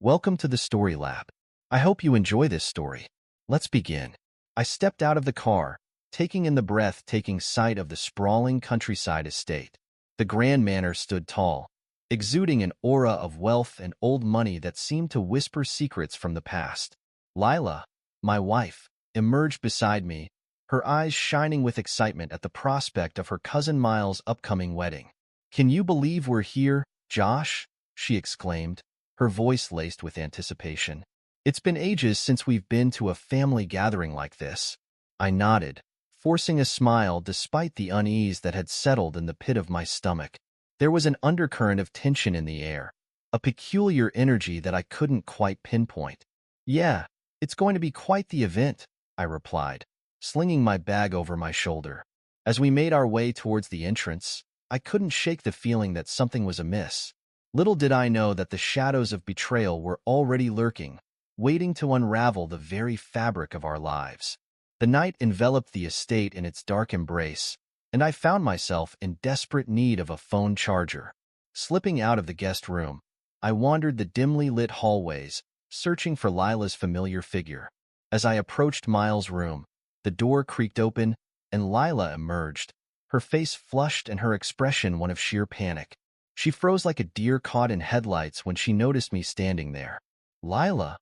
Welcome to the Story Lab. I hope you enjoy this story. Let's begin. I stepped out of the car, taking in the breathtaking sight of the sprawling countryside estate. The grand manor stood tall, exuding an aura of wealth and old money that seemed to whisper secrets from the past. Lila, my wife, emerged beside me, her eyes shining with excitement at the prospect of her cousin Miles' upcoming wedding. "Can you believe we're here, Josh?" she exclaimed, her voice laced with anticipation. "It's been ages since we've been to a family gathering like this." I nodded, forcing a smile despite the unease that had settled in the pit of my stomach. There was an undercurrent of tension in the air, a peculiar energy that I couldn't quite pinpoint. "Yeah, it's going to be quite the event," I replied, slinging my bag over my shoulder. As we made our way towards the entrance, I couldn't shake the feeling that something was amiss. Little did I know that the shadows of betrayal were already lurking, waiting to unravel the very fabric of our lives. The night enveloped the estate in its dark embrace, and I found myself in desperate need of a phone charger. Slipping out of the guest room, I wandered the dimly lit hallways, searching for Lila's familiar figure. As I approached Miles' room, the door creaked open, and Lila emerged, her face flushed and her expression one of sheer panic. She froze like a deer caught in headlights when she noticed me standing there. "Lila,"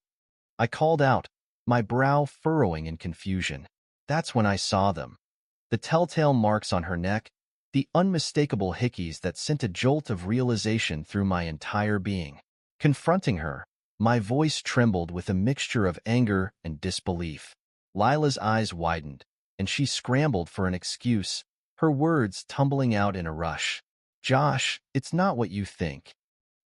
I called out, my brow furrowing in confusion. That's when I saw them. The telltale marks on her neck, the unmistakable hickeys that sent a jolt of realization through my entire being. Confronting her, my voice trembled with a mixture of anger and disbelief. Lila's eyes widened, and she scrambled for an excuse, her words tumbling out in a rush. "Josh, it's not what you think."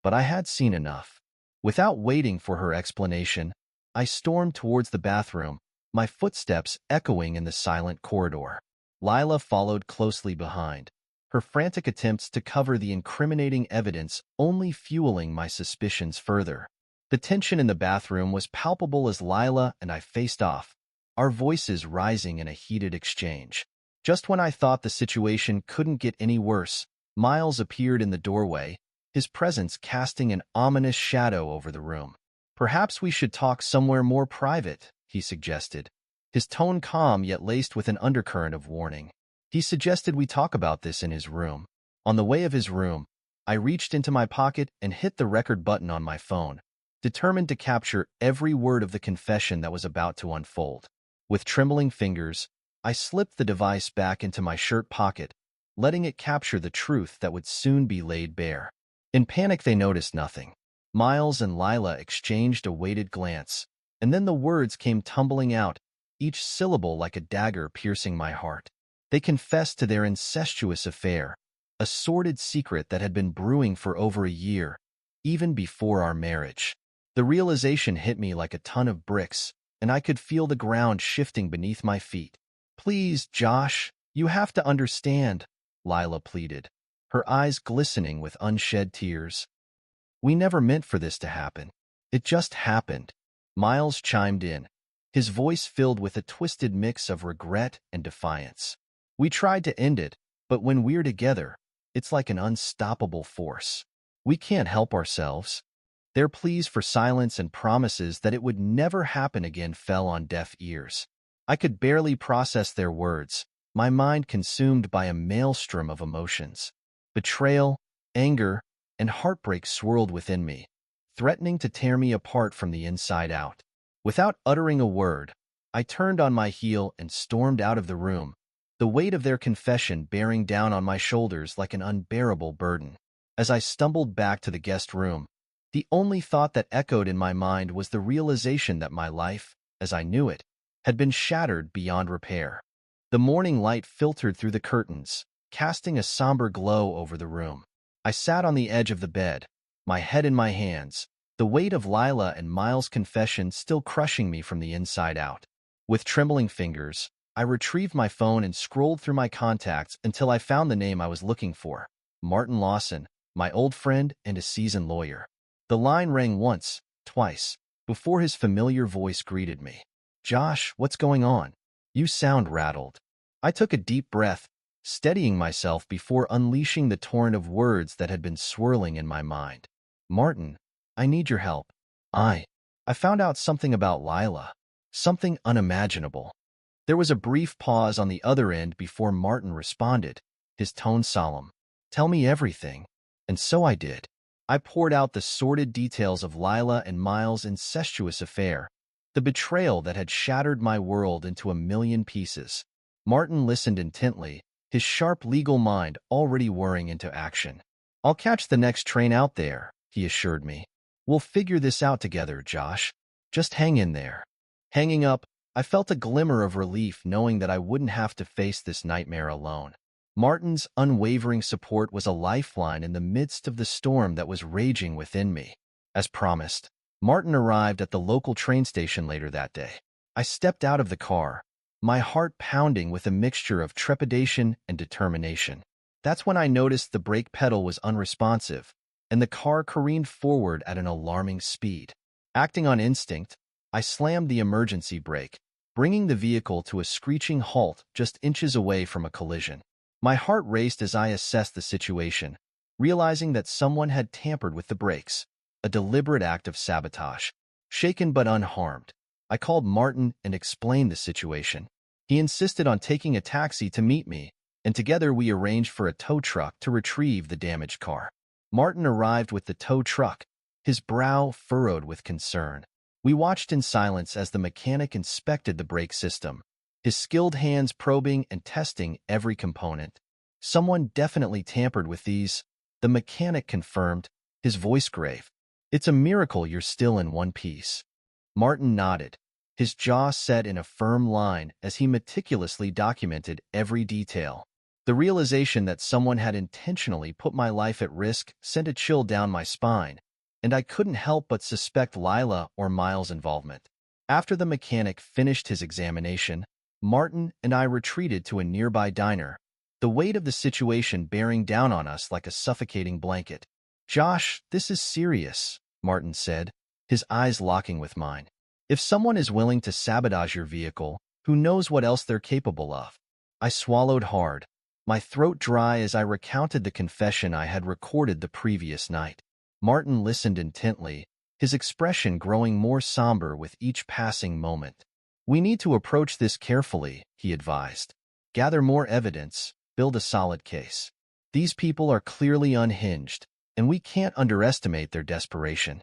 But I had seen enough. Without waiting for her explanation, I stormed towards the bathroom, my footsteps echoing in the silent corridor. Lila followed closely behind, her frantic attempts to cover the incriminating evidence only fueling my suspicions further. The tension in the bathroom was palpable as Lila and I faced off, our voices rising in a heated exchange. Just when I thought the situation couldn't get any worse, Miles appeared in the doorway, his presence casting an ominous shadow over the room. "Perhaps we should talk somewhere more private," he suggested, his tone calm yet laced with an undercurrent of warning. He suggested we talk about this in his room. On the way of his room, I reached into my pocket and hit the record button on my phone, determined to capture every word of the confession that was about to unfold. With trembling fingers, I slipped the device back into my shirt pocket, letting it capture the truth that would soon be laid bare. In panic, they noticed nothing. Miles and Lila exchanged a weighted glance, and then the words came tumbling out, each syllable like a dagger piercing my heart. They confessed to their incestuous affair, a sordid secret that had been brewing for over a year, even before our marriage. The realization hit me like a ton of bricks, and I could feel the ground shifting beneath my feet. "Please, Josh, you have to understand," Lila pleaded, her eyes glistening with unshed tears. "We never meant for this to happen. It just happened," Miles chimed in, his voice filled with a twisted mix of regret and defiance. "We tried to end it, but when we're together, it's like an unstoppable force. We can't help ourselves." Their pleas for silence and promises that it would never happen again fell on deaf ears. I could barely process their words, my mind consumed by a maelstrom of emotions. Betrayal, anger, and heartbreak swirled within me, threatening to tear me apart from the inside out. Without uttering a word, I turned on my heel and stormed out of the room, the weight of their confession bearing down on my shoulders like an unbearable burden. As I stumbled back to the guest room, the only thought that echoed in my mind was the realization that my life, as I knew it, had been shattered beyond repair. The morning light filtered through the curtains, casting a somber glow over the room. I sat on the edge of the bed, my head in my hands, the weight of Lila and Miles' confession still crushing me from the inside out. With trembling fingers, I retrieved my phone and scrolled through my contacts until I found the name I was looking for: Martin Lawson, my old friend and a seasoned lawyer. The line rang once, twice, before his familiar voice greeted me. "Josh, what's going on? You sound rattled." I took a deep breath, steadying myself before unleashing the torrent of words that had been swirling in my mind. "Martin, I need your help. I. I found out something about Lila. Something unimaginable. There was a brief pause on the other end before Martin responded, his tone solemn. Tell me everything. And so I did. I poured out the sordid details of Lila and Miles' incestuous affair, the betrayal that had shattered my world into a million pieces. Martin listened intently, his sharp legal mind already whirring into action. I'll catch the next train out there, he assured me. We'll figure this out together, Josh. Just hang in there. Hanging up, I felt a glimmer of relief knowing that I wouldn't have to face this nightmare alone. Martin's unwavering support was a lifeline in the midst of the storm that was raging within me. As promised, Martin arrived at the local train station later that day. I stepped out of the car, my heart pounding with a mixture of trepidation and determination. That's when I noticed the brake pedal was unresponsive, and the car careened forward at an alarming speed. Acting on instinct, I slammed the emergency brake, bringing the vehicle to a screeching halt just inches away from a collision. My heart raced as I assessed the situation, realizing that someone had tampered with the brakes, a deliberate act of sabotage. Shaken but unharmed, I called Martin and explained the situation. He insisted on taking a taxi to meet me, and together we arranged for a tow truck to retrieve the damaged car. Martin arrived with the tow truck, his brow furrowed with concern. We watched in silence as the mechanic inspected the brake system, his skilled hands probing and testing every component. Someone definitely tampered with these, the mechanic confirmed, his voice grave. It's a miracle you're still in one piece. Martin nodded, his jaw set in a firm line as he meticulously documented every detail. The realization that someone had intentionally put my life at risk sent a chill down my spine, and I couldn't help but suspect Lila or Miles' involvement. After the mechanic finished his examination, Martin and I retreated to a nearby diner, the weight of the situation bearing down on us like a suffocating blanket. Josh, this is serious, Martin said, his eyes locking with mine. If someone is willing to sabotage your vehicle, who knows what else they're capable of? I swallowed hard, my throat dry as I recounted the confession I had recorded the previous night. Martin listened intently, his expression growing more somber with each passing moment. We need to approach this carefully, he advised. Gather more evidence, build a solid case. These people are clearly unhinged, and we can't underestimate their desperation.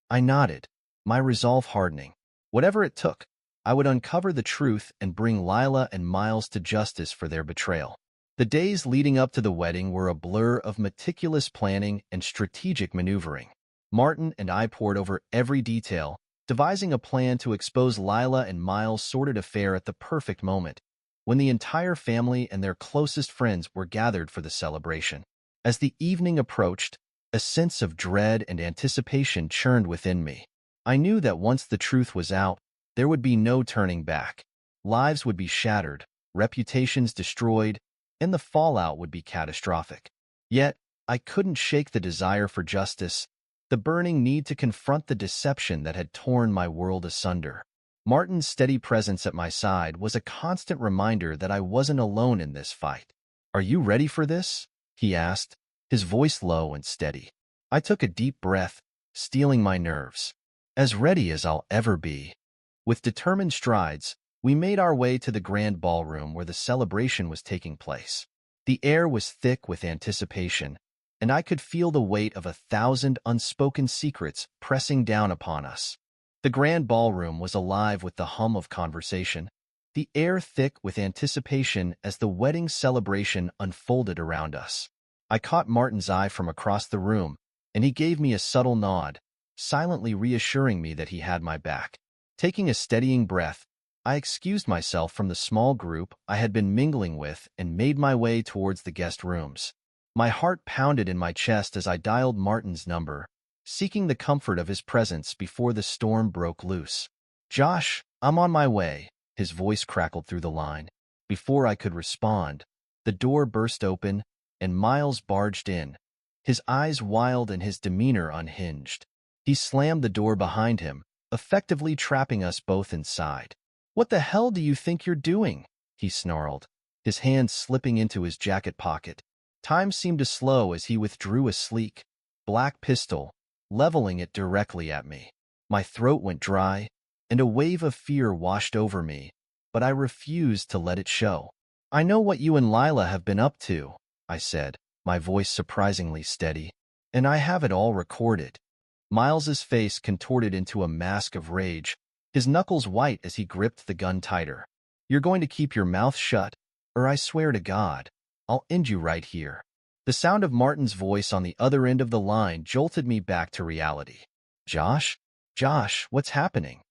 I nodded, my resolve hardening. Whatever it took, I would uncover the truth and bring Lila and Miles to justice for their betrayal. The days leading up to the wedding were a blur of meticulous planning and strategic maneuvering. Martin and I pored over every detail, devising a plan to expose Lila and Miles' sordid affair at the perfect moment, when the entire family and their closest friends were gathered for the celebration. As the evening approached, a sense of dread and anticipation churned within me. I knew that once the truth was out, there would be no turning back. Lives would be shattered, reputations destroyed, and the fallout would be catastrophic. Yet, I couldn't shake the desire for justice, the burning need to confront the deception that had torn my world asunder. Martin's steady presence at my side was a constant reminder that I wasn't alone in this fight. "Are you ready for this?" he asked, his voice low and steady. I took a deep breath, steeling my nerves. As ready as I'll ever be. With determined strides, we made our way to the grand ballroom where the celebration was taking place. The air was thick with anticipation, and I could feel the weight of 1,000 unspoken secrets pressing down upon us. The grand ballroom was alive with the hum of conversation, the air thick with anticipation as the wedding celebration unfolded around us. I caught Martin's eye from across the room, and he gave me a subtle nod, silently reassuring me that he had my back. Taking a steadying breath, I excused myself from the small group I had been mingling with and made my way towards the guest rooms. My heart pounded in my chest as I dialed Martin's number, seeking the comfort of his presence before the storm broke loose. "Josh, I'm on my way," his voice crackled through the line. Before I could respond, the door burst open, and Miles barged in, his eyes wild and his demeanor unhinged. He slammed the door behind him, effectively trapping us both inside. "What the hell do you think you're doing?" he snarled, his hand slipping into his jacket pocket. Time seemed to slow as he withdrew a sleek, black pistol, leveling it directly at me. My throat went dry, and a wave of fear washed over me, but I refused to let it show. "I know what you and Lila have been up to," I said, my voice surprisingly steady, "and I have it all recorded." Miles's face contorted into a mask of rage, his knuckles white as he gripped the gun tighter. "You're going to keep your mouth shut, or I swear to God, I'll end you right here." The sound of Martin's voice on the other end of the line jolted me back to reality. "Josh? Josh, what's happening?"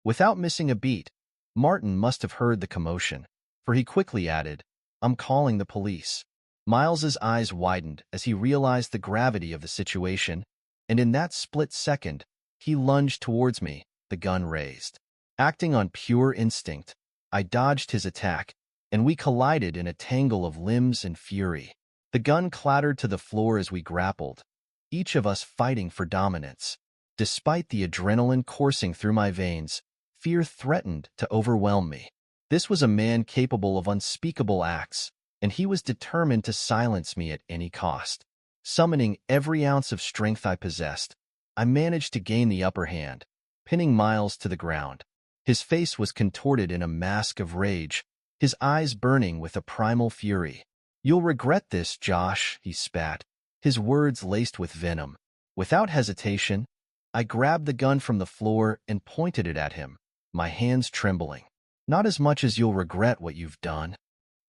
Without missing a beat, Martin must have heard the commotion, for he quickly added, "I'm calling the police." Miles's eyes widened as he realized the gravity of the situation, and in that split second, he lunged towards me, the gun raised. Acting on pure instinct, I dodged his attack, and we collided in a tangle of limbs and fury. The gun clattered to the floor as we grappled, each of us fighting for dominance. Despite the adrenaline coursing through my veins, fear threatened to overwhelm me. This was a man capable of unspeakable acts, and he was determined to silence me at any cost. Summoning every ounce of strength I possessed, I managed to gain the upper hand, pinning Miles to the ground. His face was contorted in a mask of rage, his eyes burning with a primal fury. "You'll regret this, Josh," he spat, his words laced with venom. Without hesitation, I grabbed the gun from the floor and pointed it at him, my hands trembling. "Not as much as you'll regret what you've done."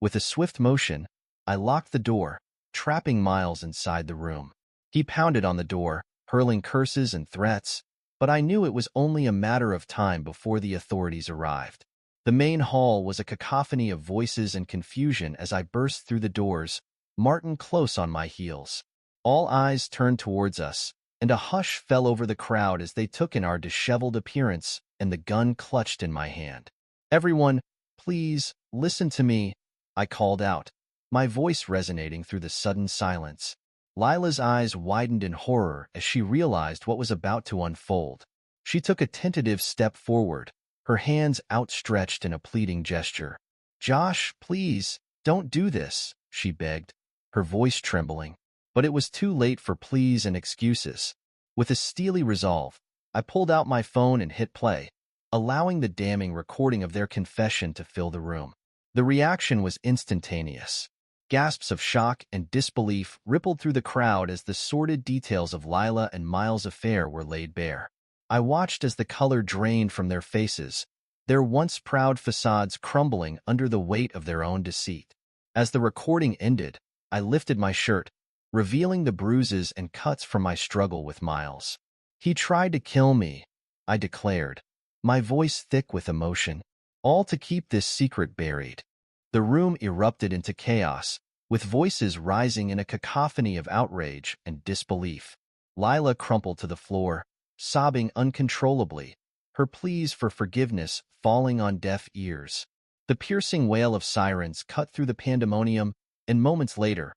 With a swift motion, I locked the door, trapping Miles inside the room. He pounded on the door, hurling curses and threats, but I knew it was only a matter of time before the authorities arrived. The main hall was a cacophony of voices and confusion as I burst through the doors, Martin close on my heels. All eyes turned towards us, and a hush fell over the crowd as they took in our disheveled appearance and the gun clutched in my hand. "Everyone, please, listen to me," I called out, my voice resonating through the sudden silence. Lila's eyes widened in horror as she realized what was about to unfold. She took a tentative step forward, her hands outstretched in a pleading gesture. "Josh, please, don't do this," she begged, her voice trembling. But it was too late for pleas and excuses. With a steely resolve, I pulled out my phone and hit play, allowing the damning recording of their confession to fill the room. The reaction was instantaneous. Gasps of shock and disbelief rippled through the crowd as the sordid details of Lila and Miles' affair were laid bare. I watched as the color drained from their faces, their once proud facades crumbling under the weight of their own deceit. As the recording ended, I lifted my shirt, revealing the bruises and cuts from my struggle with Miles. "He tried to kill me," I declared, my voice thick with emotion, "all to keep this secret buried." The room erupted into chaos, with voices rising in a cacophony of outrage and disbelief. Lila crumpled to the floor, sobbing uncontrollably, her pleas for forgiveness falling on deaf ears. The piercing wail of sirens cut through the pandemonium, and moments later,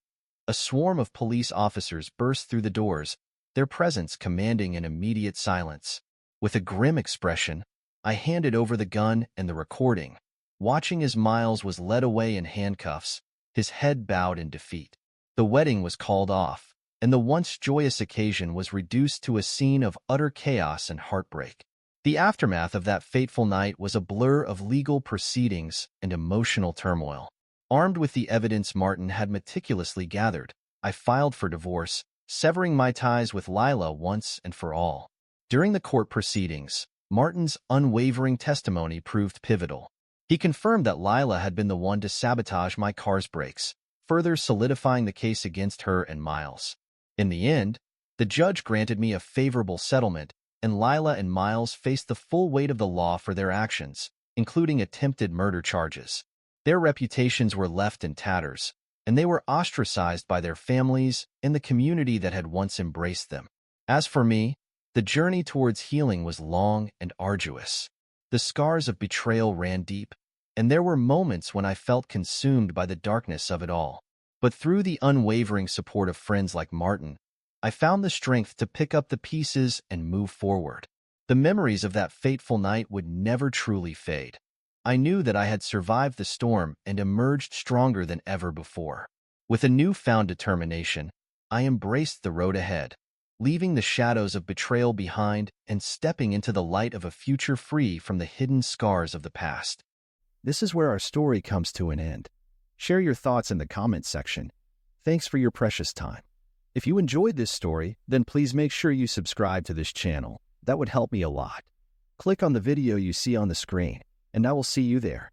a swarm of police officers burst through the doors, their presence commanding an immediate silence. With a grim expression, I handed over the gun and the recording, watching as Miles was led away in handcuffs, his head bowed in defeat. The wedding was called off, and the once joyous occasion was reduced to a scene of utter chaos and heartbreak. The aftermath of that fateful night was a blur of legal proceedings and emotional turmoil. Armed with the evidence Martin had meticulously gathered, I filed for divorce, severing my ties with Lila once and for all. During the court proceedings, Martin's unwavering testimony proved pivotal. He confirmed that Lila had been the one to sabotage my car's brakes, further solidifying the case against her and Miles. In the end, the judge granted me a favorable settlement, and Lila and Miles faced the full weight of the law for their actions, including attempted murder charges. Their reputations were left in tatters, and they were ostracized by their families and the community that had once embraced them. As for me, the journey towards healing was long and arduous. The scars of betrayal ran deep, and there were moments when I felt consumed by the darkness of it all. But through the unwavering support of friends like Martin, I found the strength to pick up the pieces and move forward. The memories of that fateful night would never truly fade. I knew that I had survived the storm and emerged stronger than ever before. With a newfound determination, I embraced the road ahead, leaving the shadows of betrayal behind and stepping into the light of a future free from the hidden scars of the past. This is where our story comes to an end. Share your thoughts in the comments section. Thanks for your precious time. If you enjoyed this story, then please make sure you subscribe to this channel. That would help me a lot. Click on the video you see on the screen, and I will see you there.